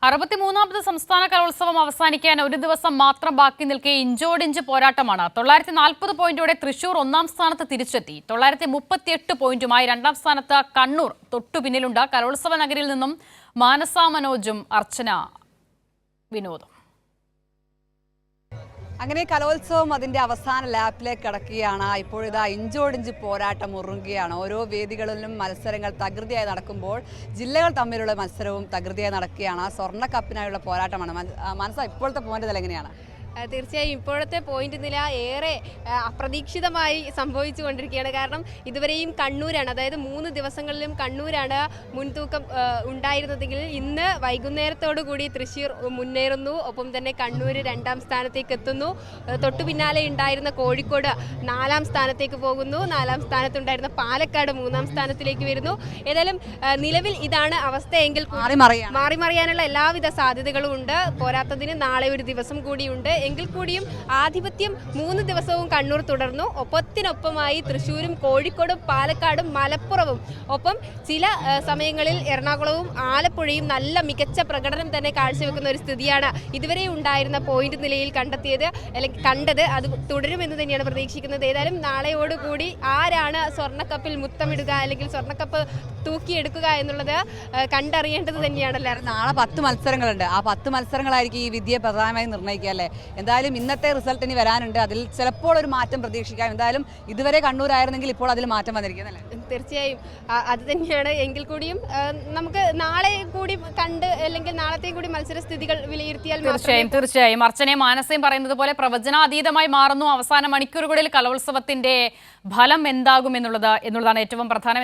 63ാമത് സംസ്ഥാന കലോത്സവം അവസാനിക്കാൻ ഒരു ദിവസം മാത്രം ബാക്കി നിൽക്കെ ഇഞ്ചോടിഞ്ച് പോരാട്ടമാണ്. 940 പോയിന്റോടെ തൃശൂർ ഒന്നാം സ്ഥാനത്ത് തിരിച്ചെത്തി. 938 പോയിന്റുമായി രണ്ടാം സ്ഥാനത്ത് കണ്ണൂർ തൊട്ടു പിന്നിലുണ്ട്. കലോത്സവ നഗരിയിൽ നിന്നും മാനസ മനോജും അർച്ചന വിനോദും. അങ്ങനെ കലോത്സവം അതിൻ്റെ അവസാന ലാപ്പിലേക്ക് കടക്കുകയാണ്. ഇപ്പോഴിതാ ഇഞ്ചോടിഞ്ച് പോരാട്ടം ഉറങ്ങുകയാണ്. ഓരോ വേദികളിലും മത്സരങ്ങൾ തകൃതിയായി നടക്കുമ്പോൾ ജില്ലകൾ തമ്മിലുള്ള മത്സരവും തകൃതിയായി നടക്കുകയാണ്. സ്വർണ്ണ കപ്പിനായുള്ള പോരാട്ടമാണ്. മനസ്സ ഇപ്പോഴത്തെ പോയിന്റ് നില എങ്ങനെയാണ്? തീർച്ചയായും ഇപ്പോഴത്തെ പോയിന്റ് നില ഏറെ അപ്രതീക്ഷിതമായി സംഭവിച്ചുകൊണ്ടിരിക്കുകയാണ്. കാരണം ഇതുവരെയും കണ്ണൂരാണ്, അതായത് 3 ദിവസങ്ങളിലും കണ്ണൂരാണ് മുൻതൂക്കം ഉണ്ടായിരുന്നതെങ്കിൽ ഇന്ന് വൈകുന്നേരത്തോടു കൂടി തൃശ്ശൂർ മുന്നേറുന്നു. ഒപ്പം തന്നെ കണ്ണൂർ രണ്ടാം സ്ഥാനത്തേക്ക് എത്തുന്നു. തൊട്ടു പിന്നാലെ ഉണ്ടായിരുന്ന കോഴിക്കോട് 4ാം സ്ഥാനത്തേക്ക് പോകുന്നു. 4ാം സ്ഥാനത്തുണ്ടായിരുന്ന പാലക്കാട് 3ാം സ്ഥാനത്തിലേക്ക് വരുന്നു. ഏതായാലും നിലവിൽ ഇതാണ് അവസ്ഥയെങ്കിൽ മാറി മറിയാനുള്ള എല്ലാവിധ സാധ്യതകളും ഉണ്ട്. പോരാത്തതിന് നാളെ ഒരു ദിവസം കൂടിയുണ്ട്. എങ്കിൽ കൂടിയും ആധിപത്യം 3 ദിവസവും കണ്ണൂർ തുടർന്നു. ഒപ്പത്തിനൊപ്പമായി തൃശ്ശൂരും കോഴിക്കോടും പാലക്കാടും മലപ്പുറവും ഒപ്പം ചില സമയങ്ങളിൽ എറണാകുളവും ആലപ്പുഴയും നല്ല മികച്ച പ്രകടനം തന്നെ കാഴ്ചവെക്കുന്ന ഒരു സ്ഥിതിയാണ് ഇതുവരെ ഉണ്ടായിരുന്ന പോയിന്റ് നിലയിൽ കണ്ടത്. അത് തുടരുമെന്ന് തന്നെയാണ് പ്രതീക്ഷിക്കുന്നത്. ഏതായാലും നാളെയോടുകൂടി ആരാണ് സ്വർണ്ണക്കപ്പിൽ മുത്തമിടുക അല്ലെങ്കിൽ സ്വർണ്ണക്കപ്പ് തൂക്കിയെടുക്കുക എന്നുള്ളത് കണ്ടറിയേണ്ടത് തന്നെയാണല്ലോ. നാളെ 10 മത്സരങ്ങളുണ്ട്. ആ 10 മത്സരങ്ങളായിരിക്കും ഈ വിധിയെ പ്രധാനമായും നിർണ്ണയിക്കുക അല്ലേ? എന്തായാലും ഇന്നത്തെ റിസൾട്ട് ഇനി വരാനുണ്ട്. അതിൽ ചിലപ്പോൾ ഒരു മാറ്റം പ്രതീക്ഷിക്കാം. എന്തായാലും ഇതുവരെ കണ്ണൂരായിരുന്നെങ്കിൽ ഇപ്പോൾ അതിൽ മാറ്റം വന്നിരിക്കുന്നല്ലേ? തീർച്ചയായും അത് തന്നെയാണ്. എങ്കിൽ കൂടിയും നമുക്ക് നാളെ കൂടി കണ്ട് അല്ലെങ്കിൽ നാളത്തെ കൂടി മത്സരസ്ഥിതികൾ വിലയിരുത്തിയാൽ തീർച്ചയായും അർച്ചനയും മാനസയും പറയുന്നത് പോലെ പ്രവചനാതീതമായി മാറുന്നു അവസാന മണിക്കൂറുകളിൽ കലോത്സവത്തിന്റെ ഫലം എന്താകും എന്നുള്ളതാണ് ഏറ്റവും പ്രധാനം.